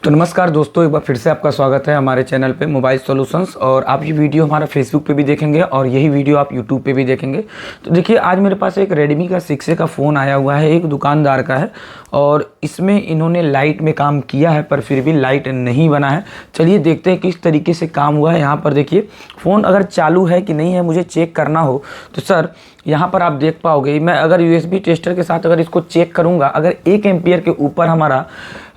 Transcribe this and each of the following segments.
तो नमस्कार दोस्तों, एक बार फिर से आपका स्वागत है हमारे चैनल पे मोबाइल सॉल्यूशंस। और आप ये वीडियो हमारा फेसबुक पे भी देखेंगे और यही वीडियो आप यूट्यूब पे भी देखेंगे। तो देखिए, आज मेरे पास एक रेडमी का 6A का फ़ोन आया हुआ है, एक दुकानदार का है और इसमें इन्होंने लाइट में काम किया है पर फिर भी लाइट नहीं बना है। चलिए देखते हैं किस तरीके से काम हुआ है। यहाँ पर देखिए, फ़ोन अगर चालू है कि नहीं है मुझे चेक करना हो तो सर यहाँ पर आप देख पाओगे। मैं अगर USB टेस्टर के साथ अगर इसको चेक करूँगा, अगर 1 एम्पियर के ऊपर हमारा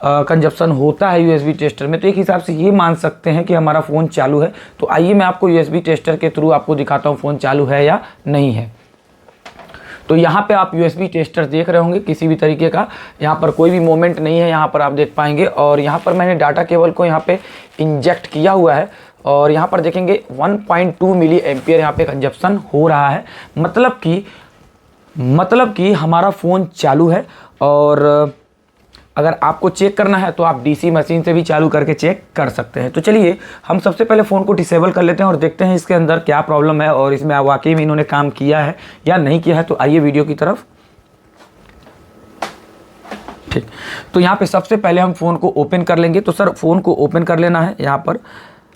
कंजप्शन होता है USB टेस्टर में, तो एक हिसाब से ये मान सकते हैं कि हमारा फ़ोन चालू है। तो आइए मैं आपको USB टेस्टर के थ्रू आपको दिखाता हूँ फ़ोन चालू है या नहीं है। तो यहाँ पे आप USB टेस्टर देख रहे होंगे, किसी भी तरीके का यहाँ पर कोई भी मोमेंट नहीं है, यहाँ पर आप देख पाएंगे। और यहाँ पर मैंने डाटा केबल को यहाँ पे इंजेक्ट किया हुआ है और यहाँ पर देखेंगे 1.2 मिली एम्पियर यहाँ पे कंजप्शन हो रहा है। मतलब कि हमारा फ़ोन चालू है। और अगर आपको चेक करना है तो आप DC मशीन से भी चालू करके चेक कर सकते हैं। तो चलिए हम सबसे पहले फ़ोन को डिसेबल कर लेते हैं और देखते हैं इसके अंदर क्या प्रॉब्लम है और इसमें वाकई में इन्होंने काम किया है या नहीं किया है। तो आइए वीडियो की तरफ। ठीक, तो यहाँ पे सबसे पहले हम फ़ोन को ओपन कर लेंगे। तो सर फ़ोन को ओपन कर लेना है यहाँ पर।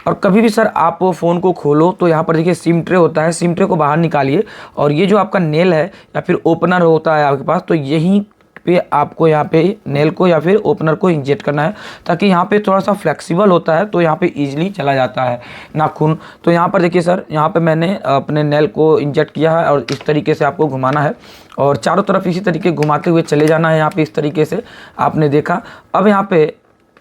और कभी भी सर आप फ़ोन को खोलो तो यहाँ पर देखिए सिम ट्रे होता है, सिम ट्रे को बाहर निकालिए और ये जो आपका नेल है या फिर ओपनर होता है आपके पास, तो यहीं पे आपको यहाँ पे नेल को या फिर ओपनर को इंजेक्ट करना है ताकि यहाँ पे थोड़ा सा फ्लेक्सिबल होता है तो यहाँ पे इजीली चला जाता है नाखून। तो यहाँ पर देखिए सर, यहाँ पे मैंने अपने नेल को इंजेक्ट किया है और इस तरीके से आपको घुमाना है और चारों तरफ इसी तरीके घुमाते हुए चले जाना है। यहाँ पे इस तरीके से आपने देखा। अब यहाँ पे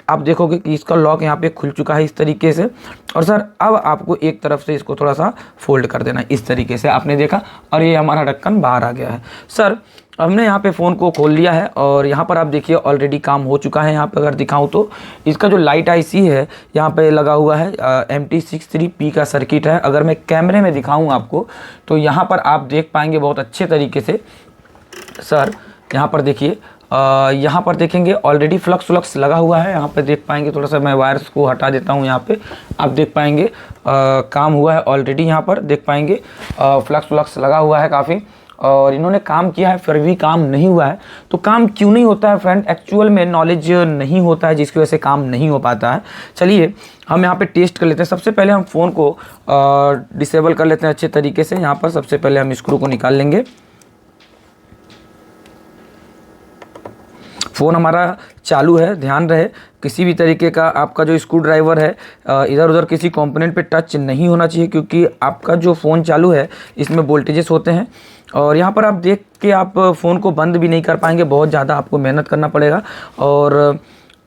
आप देखोगे कि इसका लॉक यहाँ पे खुल चुका है इस तरीके से। और सर अब आपको एक तरफ से इसको थोड़ा सा फोल्ड कर देना है इस तरीके से, आपने देखा और ये हमारा ढक्कन बाहर आ गया है। सर हमने यहाँ पे फ़ोन को खोल लिया है और यहाँ पर आप देखिए ऑलरेडी काम हो चुका है। यहाँ पे अगर दिखाऊं तो इसका जो लाइट IC है यहाँ पे लगा हुआ है MT63P का सर्किट है। अगर मैं कैमरे में दिखाऊं आपको तो यहाँ पर आप देख पाएंगे बहुत अच्छे तरीके से। सर यहाँ पर देखिए, यहाँ पर देखेंगे ऑलरेडी फ्लक्स लगा हुआ है। यहाँ पे देख पाएंगे, थोड़ा सा मैं वायर्स को हटा देता हूँ। यहाँ पे आप देख पाएंगे काम हुआ है ऑलरेडी। यहाँ पर देख पाएंगे फ्लक्स लगा हुआ है काफ़ी और इन्होंने काम किया है फिर भी काम नहीं हुआ है। तो काम क्यों नहीं होता है फ्रेंड? एक्चुअल में नॉलेज नहीं होता है जिसकी वजह से काम नहीं हो पाता है। चलिए हम यहाँ पे टेस्ट कर लेते हैं। सबसे पहले हम फ़ोन को डिसेबल कर लेते हैं अच्छे तरीके से। यहाँ पर सबसे पहले हम स्क्रू को निकाल लेंगे। फ़ोन हमारा चालू है, ध्यान रहे किसी भी तरीके का आपका जो स्क्रू ड्राइवर है इधर उधर किसी कंपोनेंट पे टच नहीं होना चाहिए क्योंकि आपका जो फ़ोन चालू है इसमें वोल्टेजेस होते हैं। और यहाँ पर आप देख के आप फ़ोन को बंद भी नहीं कर पाएंगे, बहुत ज़्यादा आपको मेहनत करना पड़ेगा। और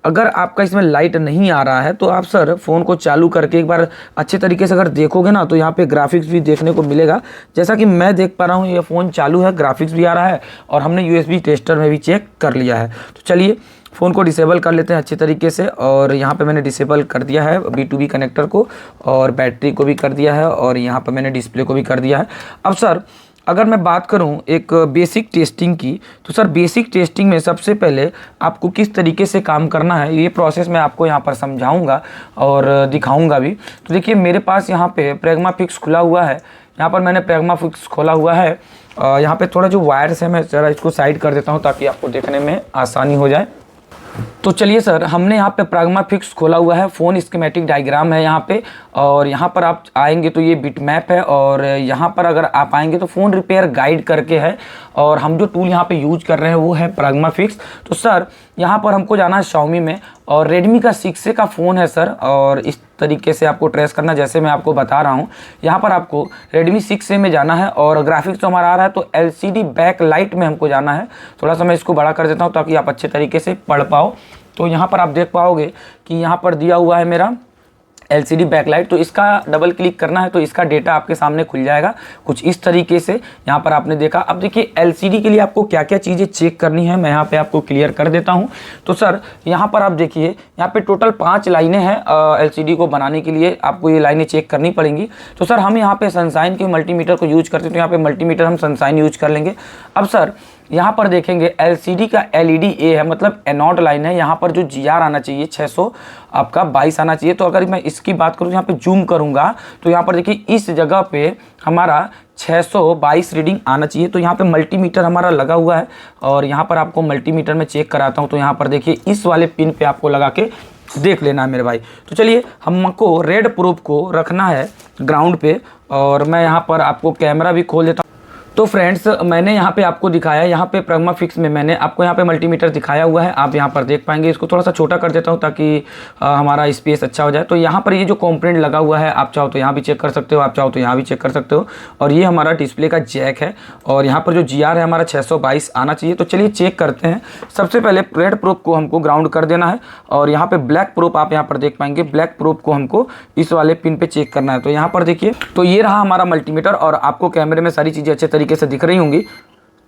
अगर आपका इसमें लाइट नहीं आ रहा है तो आप सर फ़ोन को चालू करके एक बार अच्छे तरीके से अगर देखोगे ना तो यहाँ पे ग्राफिक्स भी देखने को मिलेगा। जैसा कि मैं देख पा रहा हूँ ये फ़ोन चालू है, ग्राफिक्स भी आ रहा है और हमने USB टेस्टर में भी चेक कर लिया है। तो चलिए फ़ोन को डिसेबल कर लेते हैं अच्छे तरीके से। और यहाँ पे मैंने डिसेबल कर दिया है B2B कनेक्टर को और बैटरी को भी कर दिया है और यहाँ पर मैंने डिस्प्ले को भी कर दिया है। अब सर अगर मैं बात करूं एक बेसिक टेस्टिंग की, तो सर बेसिक टेस्टिंग में सबसे पहले आपको किस तरीके से काम करना है ये प्रोसेस मैं आपको यहाँ पर समझाऊंगा और दिखाऊंगा भी। तो देखिए मेरे पास यहाँ पे प्रेगमा फिक्स खुला हुआ है। यहाँ पर मैंने प्रेगमा फिक्स खोला हुआ है। यहाँ पे थोड़ा जो वायर्स है मैं ज़रा इसको साइड कर देता हूँ ताकि आपको देखने में आसानी हो जाए। तो चलिए सर, हमने यहाँ पे प्राग्मा फिक्स खोला हुआ है। फ़ोन स्कीमेटिक डायग्राम है यहाँ पे और यहाँ पर आप आएंगे तो ये बिट मैप है और यहाँ पर अगर आप आएंगे तो फ़ोन रिपेयर गाइड करके है और हम जो टूल यहाँ पे यूज कर रहे हैं वो है प्राग्मा फिक्स। तो सर यहाँ पर हमको जाना है Xiaomi में और रेडमी का 6A का फ़ोन है सर। और इस तरीके से आपको ट्रेस करना जैसे मैं आपको बता रहा हूँ। यहाँ पर आपको रेडमी 6A में जाना है और ग्राफिक्स तो हमारा आ रहा है तो LCD बैक लाइट में हमको जाना है। थोड़ा सा मैं इसको बड़ा कर देता हूँ ताकि आप अच्छे तरीके से पढ़ पाओ। तो यहाँ पर आप देख पाओगे कि यहाँ पर दिया हुआ है मेरा LCD बैकलाइट। तो इसका डबल क्लिक करना है तो इसका डेटा आपके सामने खुल जाएगा कुछ इस तरीके से। यहाँ पर आपने देखा। अब देखिए LCD के लिए आपको क्या क्या चीज़ें चेक करनी है मैं यहाँ पे आपको क्लियर कर देता हूँ। तो सर यहाँ पर आप देखिए, यहाँ पे टोटल 5 लाइनें हैं LCD को बनाने के लिए आपको ये लाइनें चेक करनी पड़ेंगी। तो सर हम यहाँ पे सनशाइन के मल्टीमीटर को यूज करते हैं तो यहाँ पे मल्टीमीटर हम सनशाइन यूज कर लेंगे। अब सर यहाँ पर देखेंगे LCD का LED A है, मतलब एनोड लाइन है। यहाँ पर जो GR आना चाहिए 600 आपका 22 आना चाहिए। तो अगर मैं इसकी बात करूँ यहाँ पे जूम करूँगा तो यहाँ पर देखिए इस जगह पे हमारा 622 रीडिंग आना चाहिए। तो यहाँ पे मल्टीमीटर हमारा लगा हुआ है और यहाँ पर आपको मल्टीमीटर में चेक कराता हूँ। तो यहाँ पर देखिए इस वाले पिन पे आपको लगा के देख लेना है मेरे भाई। तो चलिए हमको रेड प्रोब को रखना है ग्राउंड पे, और मैं यहाँ पर आपको कैमरा भी खोल देता हूँ। तो फ्रेंड्स मैंने यहाँ पे आपको दिखाया, यहाँ पे प्रेगमा फिक्स में मैंने आपको यहाँ पे मल्टीमीटर दिखाया हुआ है, आप यहाँ पर देख पाएंगे। इसको थोड़ा सा छोटा कर देता हूँ ताकि हमारा स्पेस अच्छा हो जाए। तो यहाँ पर ये जो कंपोनेंट लगा हुआ है, आप चाहो तो यहाँ भी चेक कर सकते हो, आप चाहो तो यहाँ भी चेक कर सकते हो। और ये हमारा डिस्प्ले का जैक है, और यहाँ पर जो GR है हमारा 622 आना चाहिए। तो चलिए चेक करते हैं। सबसे पहले रेड प्रोब को हमको ग्राउंड कर देना है, और यहाँ पे ब्लैक प्रोब आप यहाँ पर देख पाएंगे, ब्लैक प्रोब को हमको इस वाले पिन पे चेक करना है। तो यहाँ पर देखिए, तो ये रहा हमारा मल्टीमीटर, और आपको कैमरे में सारी चीज़ें अच्छे तरीके से दिख रही होंगी।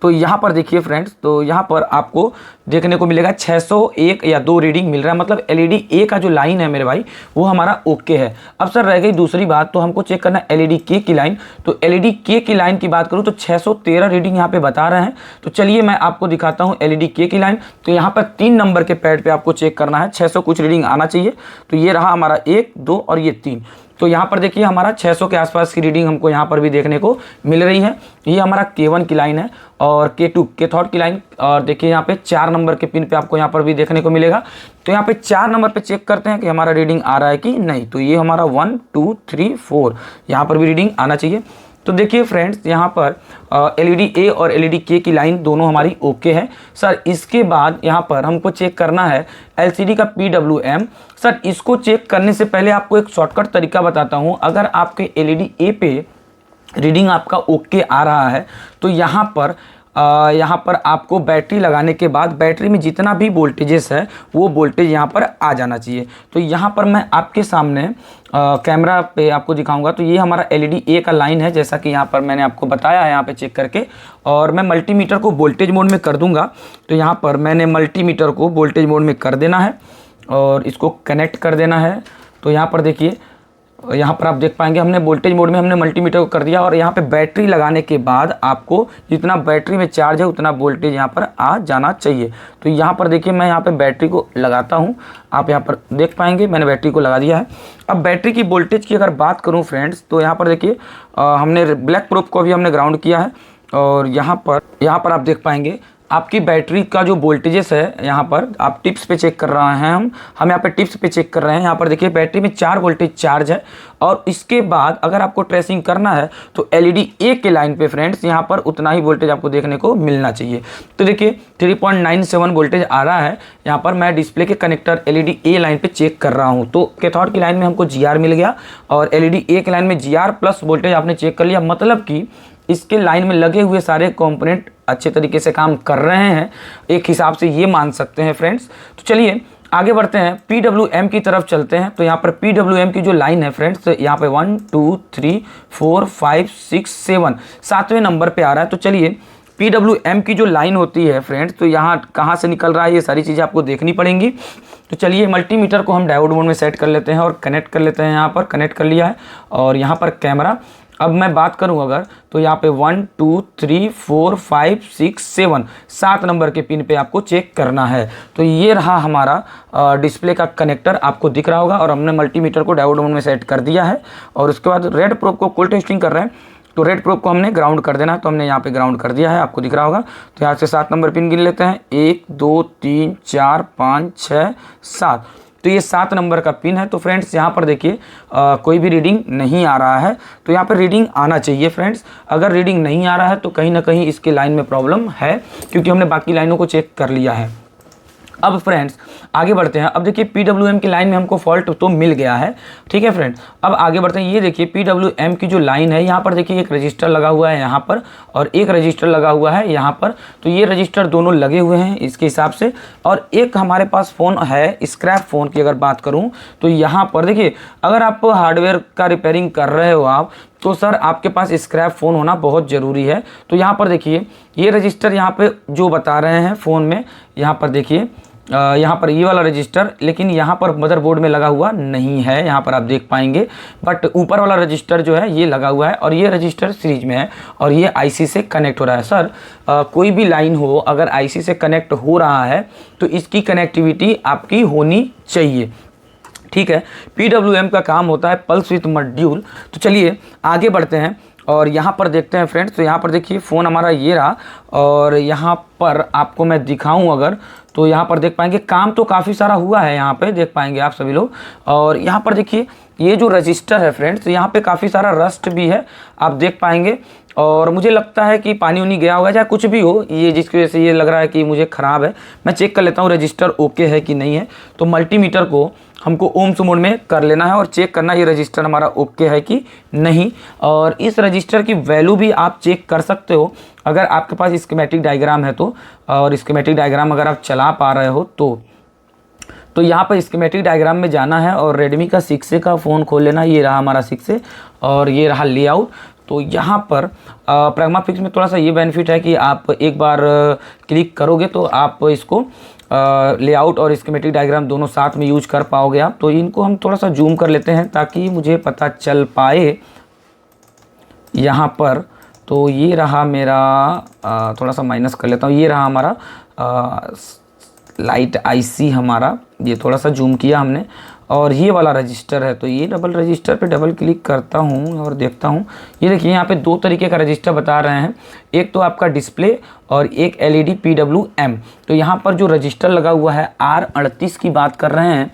तो यहाँ पर देखिए फ्रेंड्स, तो यहाँ पर आपको देखने को मिलेगा 601 या 2 रीडिंग मिल रहा है, मतलब LED A का जो लाइन है मेरे भाई वो हमारा ओके है। अब सर रह गई दूसरी बात, तो हमको चेक करना है LED K की लाइन। तो LED K की लाइन की बात करूँ तो 613 रीडिंग यहाँ पे बता रहे हैं। तो चलिए मैं आपको दिखाता हूँ LED K की लाइन। तो यहाँ पर 3 नंबर के पैड पे आपको चेक करना है, 600 कुछ रीडिंग आना चाहिए। तो ये रहा हमारा 1, 2 और ये 3। तो यहाँ पर देखिए हमारा 600 के आसपास की रीडिंग हमको यहाँ पर भी देखने को मिल रही है। ये हमारा K1 की लाइन है, और K2 कैथोड की लाइन, और देखिए यहाँ पे 4 नंबर के पिन पे आपको यहाँ पर भी देखने को मिलेगा। तो यहाँ पे 4 नंबर पे चेक करते हैं कि हमारा रीडिंग आ रहा है कि नहीं। तो ये हमारा 1, 2, 3, 4 यहाँ पर भी रीडिंग आना चाहिए। तो देखिए फ्रेंड्स यहाँ पर LED A और LED K की लाइन दोनों हमारी ओके है। सर इसके बाद यहाँ पर हमको चेक करना है LCD का PWM। सर इसको चेक करने से पहले आपको एक शॉर्टकट तरीका बताता हूँ। अगर आपके LED A पे रीडिंग आपका ओके आ रहा है, तो यहाँ पर आपको बैटरी लगाने के बाद बैटरी में जितना भी वोल्टेजेस है वो वोल्टेज यहाँ पर आ जाना चाहिए। तो यहाँ पर मैं आपके सामने कैमरा पे आपको दिखाऊंगा। तो ये हमारा LED A का लाइन है, जैसा कि यहाँ पर मैंने आपको बताया है यहाँ पे चेक करके। और मैं मल्टीमीटर को वोल्टेज मोड में कर दूंगा। तो यहाँ पर मैंने मल्टीमीटर को वोल्टेज मोड में कर देना है और इसको कनेक्ट कर देना है। तो यहाँ पर देखिए, यहाँ पर आप देख पाएंगे हमने वोल्टेज मोड में हमने मल्टीमीटर को कर दिया, और यहाँ पे बैटरी लगाने के बाद आपको जितना बैटरी में चार्ज है उतना वोल्टेज यहाँ पर आ जाना चाहिए। तो यहाँ पर देखिए मैं यहाँ पे बैटरी को लगाता हूँ, आप यहाँ पर देख पाएंगे मैंने बैटरी को लगा दिया है। अब बैटरी की वोल्टेज की अगर बात करूँ फ्रेंड्स, तो यहाँ पर देखिए हमने ब्लैक प्रोब को भी हमने ग्राउंड किया है, और यहाँ पर आप देख पाएंगे आपकी बैटरी का जो वोल्टेजेस है, यहाँ पर आप टिप्स पे चेक कर रहे हैं, हम यहाँ पे टिप्स पे चेक कर रहे हैं। यहाँ पर देखिए बैटरी में 4 वोल्टेज चार्ज है, और इसके बाद अगर आपको ट्रेसिंग करना है तो LED A के लाइन पे फ्रेंड्स यहाँ पर उतना ही वोल्टेज आपको देखने को मिलना चाहिए। तो देखिए 3.97 वोल्टेज आ रहा है। यहाँ पर मैं डिस्प्ले के कनेक्टर LED A लाइन पे चेक कर रहा हूँ। तो कैथोड की लाइन में हमको GR मिल गया, और LED A की लाइन में GR प्लस वोल्टेज आपने चेक कर लिया, मतलब कि इसके लाइन में लगे हुए सारे कंपोनेंट अच्छे तरीके से काम कर रहे हैं, एक हिसाब से ये मान सकते हैं फ्रेंड्स। तो चलिए आगे बढ़ते हैं, PWM की तरफ चलते हैं। तो यहाँ पर PWM की जो लाइन है फ्रेंड्स, तो यहाँ पे 1, 2, 3, 4, 5, 6, 7 7वें नंबर पे आ रहा है। तो चलिए PWM की जो लाइन होती है फ्रेंड्स, तो यहाँ कहाँ से निकल रहा है ये सारी चीज़ें आपको देखनी पड़ेंगी। तो चलिए मल्टीमीटर को हम डायोड मोड में सेट कर लेते हैं और कनेक्ट कर लेते हैं। यहाँ पर कनेक्ट कर लिया है, और यहाँ पर कैमरा। अब मैं बात करूं अगर, तो यहाँ पे 1, 2, 3, 4, 5, 6, 7 7 नंबर के पिन पे आपको चेक करना है। तो ये रहा हमारा डिस्प्ले का कनेक्टर, आपको दिख रहा होगा, और हमने मल्टीमीटर को डायोड मोड में सेट कर दिया है। और उसके बाद रेड प्रोब को कोल्ड टेस्टिंग कर रहे हैं, तो रेड प्रोब को हमने ग्राउंड कर देना है। तो हमने यहाँ पे ग्राउंड कर दिया है, आपको दिख रहा होगा। तो यहाँ से 7 नंबर पिन गिन लेते हैं, 1, 2, 3, 4, 5, 6, 7। तो ये 7 नंबर का पिन है। तो फ्रेंड्स यहाँ पर देखिए कोई भी रीडिंग नहीं आ रहा है, तो यहाँ पर रीडिंग आना चाहिए फ्रेंड्स। अगर रीडिंग नहीं आ रहा है तो कहीं ना कहीं इसके लाइन में प्रॉब्लम है, क्योंकि हमने बाकी लाइनों को चेक कर लिया है। अब फ्रेंड्स आगे बढ़ते हैं। अब देखिए PWM की लाइन में हमको फॉल्ट तो मिल गया है, ठीक है फ्रेंड्स। अब आगे बढ़ते हैं, ये देखिए PWM की जो लाइन है, यहाँ पर देखिए एक रजिस्टर लगा हुआ है यहाँ पर, और एक रजिस्टर लगा हुआ है यहाँ पर। तो ये रजिस्टर दोनों लगे हुए हैं इसके हिसाब से। और एक हमारे पास फ़ोन है स्क्रैप फ़ोन की अगर बात करूँ, तो यहाँ पर देखिए अगर आप हार्डवेयर का रिपेयरिंग कर रहे हो आप, तो सर आपके पास स्क्रैप फ़ोन होना बहुत ज़रूरी है। तो यहाँ पर देखिए ये रजिस्टर यहाँ पे जो बता रहे हैं फ़ोन में, यहाँ पर देखिए यहाँ पर ये वाला रजिस्टर, लेकिन यहाँ पर मदरबोर्ड में लगा हुआ नहीं है, यहाँ पर आप देख पाएंगे। बट ऊपर वाला रजिस्टर जो है ये लगा हुआ है, और ये रजिस्टर सीरीज में है, और ये IC से कनेक्ट हो रहा है। सर कोई भी लाइन हो अगर IC से कनेक्ट हो रहा है तो इसकी कनेक्टिविटी आपकी होनी चाहिए, ठीक है। PWM का काम होता है पल्स विथ मॉड्यूल। तो चलिए आगे बढ़ते हैं, और यहाँ पर देखते हैं फ्रेंड्स, तो यहाँ पर देखिए फ़ोन हमारा ये रहा, और यहाँ पर आपको मैं दिखाऊं अगर, तो यहाँ पर देख पाएंगे काम तो काफ़ी सारा हुआ है, यहाँ पे देख पाएंगे आप सभी लोग। और यहाँ पर देखिए ये जो रजिस्टर है फ्रेंड्स, तो यहाँ पे काफ़ी सारा रस्ट भी है, आप देख पाएंगे। और मुझे लगता है कि पानी उनी गया होगा, चाहे कुछ भी हो, ये जिसकी वजह से ये लग रहा है कि मुझे ख़राब है। मैं चेक कर लेता हूँ रजिस्टर ओके है कि नहीं है। तो मल्टीमीटर को हमको ओम्स मोड में कर लेना है और चेक करना ये रजिस्टर हमारा ओके है कि नहीं। और इस रजिस्टर की वैल्यू भी आप चेक कर सकते हो अगर आपके पास स्कीमेटिक डायग्राम है तो, और स्कीमेटिक डायग्राम अगर आप चला पा रहे हो तो यहाँ पर स्कीमेटिक डायग्राम में जाना है और रेडमी का 6A का फ़ोन खोल लेना। ये रहा हमारा 6A और ये रहा लेआउट। तो यहाँ पर प्राग्माफिक्स में थोड़ा सा ये बेनिफिट है कि आप एक बार क्लिक करोगे तो आप इसको लेआउट और स्कीमेटिक डायग्राम दोनों साथ में यूज कर पाओगे आप। तो इनको हम थोड़ा सा जूम कर लेते हैं ताकि मुझे पता चल पाए यहाँ पर। तो ये रहा मेरा, थोड़ा सा माइनस कर लेता हूँ, ये रहा हमारा लाइट आईसी हमारा, ये थोड़ा सा जूम किया हमने। और ये वाला रजिस्टर है, तो ये डबल रजिस्टर पे डबल क्लिक करता हूँ और देखता हूँ। ये देखिए यहाँ पे दो तरीके का रजिस्टर बता रहे हैं, एक तो आपका डिस्प्ले और एक LED PWM। तो यहाँ पर जो रजिस्टर लगा हुआ है R38 की बात कर रहे हैं,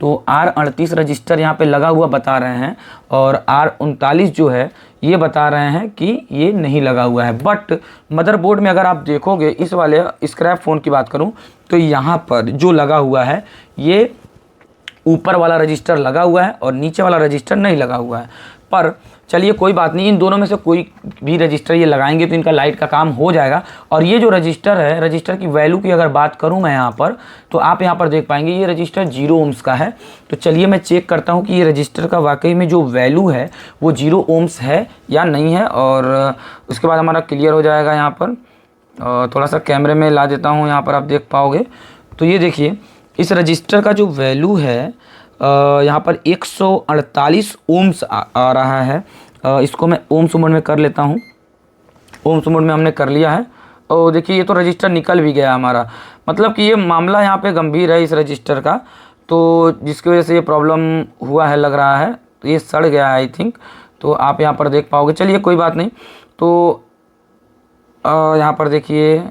तो R38 रजिस्टर यहाँ पे लगा हुआ बता रहे हैं, और R39 जो है ये बता रहे हैं कि ये नहीं लगा हुआ है। बट मदरबोर्ड में अगर आप देखोगे, इस वाले स्क्रैप फ़ोन की बात करूँ तो यहाँ पर जो लगा हुआ है ये ऊपर वाला रजिस्टर लगा हुआ है और नीचे वाला रजिस्टर नहीं लगा हुआ है। पर चलिए कोई बात नहीं, इन दोनों में से कोई भी रजिस्टर ये लगाएंगे तो इनका लाइट का काम हो जाएगा। और ये जो रजिस्टर है, रजिस्टर की वैल्यू की अगर बात करूं मैं यहाँ पर, तो आप यहाँ पर देख पाएंगे ये रजिस्टर 0 ओम्स का है। तो चलिए मैं चेक करता हूँ कि ये रजिस्टर का वाकई में जो वैल्यू है वो 0 ओम्स है या नहीं है, और उसके बाद हमारा क्लियर हो जाएगा। यहाँ पर थोड़ा सा कैमरे में ला देता हूँ, यहाँ पर आप देख पाओगे। तो ये देखिए इस रजिस्टर का जो वैल्यू है यहाँ पर 148 ओम्स आ रहा है। इसको मैं ओम्स मोड में कर लेता हूँ। ओम्स मोड में हमने कर लिया है और देखिए ये तो रजिस्टर निकल भी गया हमारा। मतलब कि ये मामला यहाँ पे गंभीर है इस रजिस्टर का, तो जिसकी वजह से ये प्रॉब्लम हुआ है लग रहा है। तो ये सड़ गया है आई थिंक, तो आप यहाँ पर देख पाओगे। चलिए कोई बात नहीं। तो यहाँ पर देखिए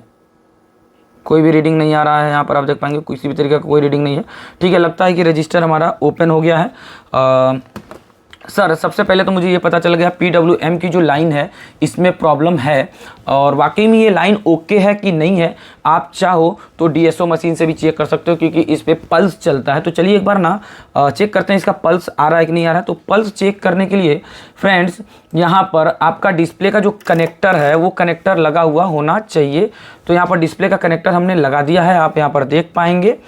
कोई भी रीडिंग नहीं आ रहा है, यहाँ पर आप देख पाएंगे किसी भी तरीके का कोई रीडिंग नहीं है। ठीक है, लगता है कि रजिस्टर हमारा ओपन हो गया है। सर सबसे पहले तो मुझे ये पता चल गया PWM की जो लाइन है इसमें प्रॉब्लम है, और वाकई में ये लाइन ओके है कि नहीं है आप चाहो तो DSO मशीन से भी चेक कर सकते हो, क्योंकि इस पर पल्स चलता है। तो चलिए एक बार ना चेक करते हैं इसका पल्स आ रहा है कि नहीं आ रहा है। तो पल्स चेक करने के लिए फ्रेंड्स यहाँ पर आपका डिस्प्ले का जो कनेक्टर है वो कनेक्टर लगा हुआ होना चाहिए। तो यहाँ पर डिस्प्ले का कनेक्टर हमने लगा दिया है, आप यहाँ पर देख पाएंगे।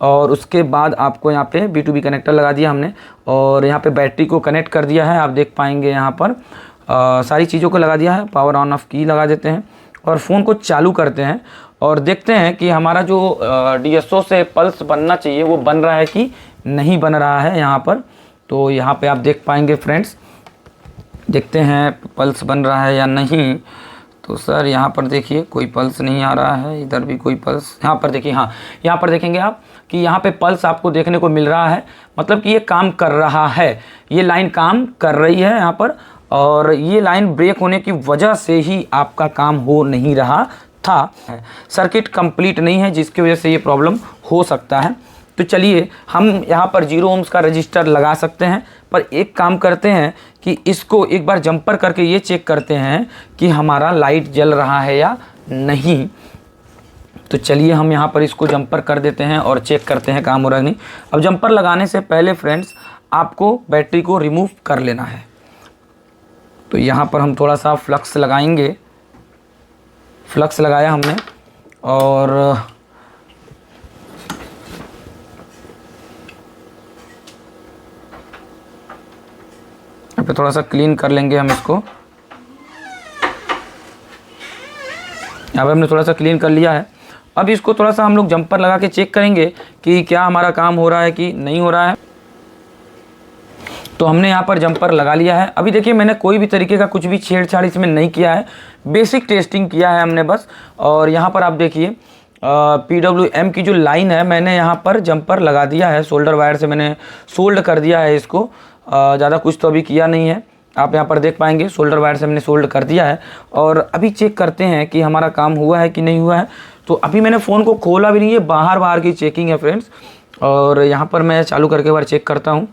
और उसके बाद आपको यहाँ पे B2B कनेक्टर लगा दिया हमने, और यहाँ पे बैटरी को कनेक्ट कर दिया है, आप देख पाएंगे। यहाँ पर सारी चीज़ों को लगा दिया है। पावर ऑन ऑफ की लगा देते हैं और फ़ोन को चालू करते हैं और देखते हैं कि हमारा जो DSO से पल्स बनना चाहिए वो बन रहा है कि नहीं बन रहा है यहाँ पर। तो यहाँ पर आप देख पाएंगे फ्रेंड्स, देखते हैं पल्स बन रहा है या नहीं। तो सर यहाँ पर देखिए कोई पल्स नहीं आ रहा है, इधर भी कोई पल्स। यहाँ पर देखिए, हाँ यहाँ पर देखेंगे आप कि यहाँ पे पल्स आपको देखने को मिल रहा है, मतलब कि ये काम कर रहा है, ये लाइन काम कर रही है यहाँ पर। और ये लाइन ब्रेक होने की वजह से ही आपका काम हो नहीं रहा था, सर्किट कंप्लीट नहीं है जिसकी वजह से ये प्रॉब्लम हो सकता है। तो चलिए हम यहाँ पर 0 ओम्स का रजिस्टर लगा सकते हैं, पर एक काम करते हैं कि इसको एक बार जंपर करके ये चेक करते हैं कि हमारा लाइट जल रहा है या नहीं। तो चलिए हम यहाँ पर इसको जंपर कर देते हैं और चेक करते हैं काम हो रहा है नहीं। अब जंपर लगाने से पहले फ्रेंड्स आपको बैटरी को रिमूव कर लेना है। तो यहाँ पर हम थोड़ा सा फ्लक्स लगाएंगे, फ्लक्स लगाया हमने, और यहाँ पे थोड़ा सा क्लीन कर लेंगे हम इसको। यहाँ पे हमने थोड़ा सा क्लीन कर लिया है। अब इसको थोड़ा सा हम लोग जंपर लगा के चेक करेंगे कि क्या हमारा काम हो रहा है कि नहीं हो रहा है। तो हमने यहाँ पर जंपर लगा लिया है। अभी देखिए मैंने कोई भी तरीके का कुछ भी छेड़छाड़ इसमें नहीं किया है, बेसिक टेस्टिंग किया है हमने बस। और यहाँ पर आप देखिए PWM की जो लाइन है मैंने यहाँ पर जंपर लगा दिया है, सोल्डर वायर से मैंने सोल्ड कर दिया है इसको। ज़्यादा कुछ तो अभी किया नहीं है। आप यहाँ पर देख पाएंगे शोल्डर वायर से हमने सोल्ड कर दिया है। और अभी चेक करते हैं कि हमारा काम हुआ है कि नहीं हुआ है। तो अभी मैंने फ़ोन को खोला भी नहीं है, बाहर की चेकिंग है फ्रेंड्स। और यहाँ पर मैं चालू करके एक बार चेक करता हूँ।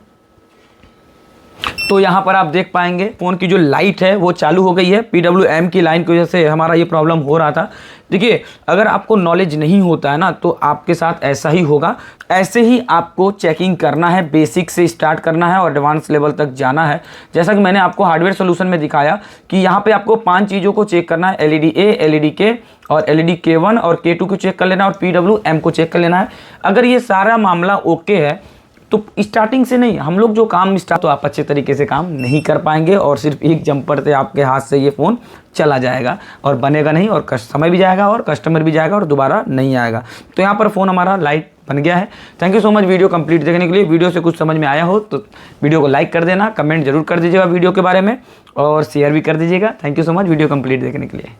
तो यहाँ पर आप देख पाएंगे फ़ोन की जो लाइट है वो चालू हो गई है। PWM की लाइन की वजह से हमारा ये प्रॉब्लम हो रहा था। देखिए, अगर आपको नॉलेज नहीं होता है ना तो आपके साथ ऐसा ही होगा। ऐसे ही आपको चेकिंग करना है, बेसिक से स्टार्ट करना है और एडवांस लेवल तक जाना है। जैसा कि मैंने आपको हार्डवेयर सोल्यूशन में दिखाया कि यहाँ पे आपको 5 चीज़ों को चेक करना है, LED A, LED K और LED K1 और K2 को चेक कर लेना है और PWM को चेक कर लेना है। अगर ये सारा मामला ओके है तो स्टार्टिंग से नहीं, हम लोग जो काम स्टार्ट तो आप अच्छे तरीके से काम नहीं कर पाएंगे और सिर्फ एक जंपर से आपके हाथ से ये फ़ोन चला जाएगा और बनेगा नहीं, और समय भी जाएगा और कस्टमर भी जाएगा और दोबारा नहीं आएगा। तो यहाँ पर फ़ोन हमारा लाइट बन गया है। Thank you so much video complete देखने के लिए। वीडियो से कुछ समझ में आया हो तो वीडियो को लाइक कर देना, कमेंट जरूर कर दीजिएगा वीडियो के बारे में और शेयर भी कर दीजिएगा। Thank you so much video complete देखने के लिए।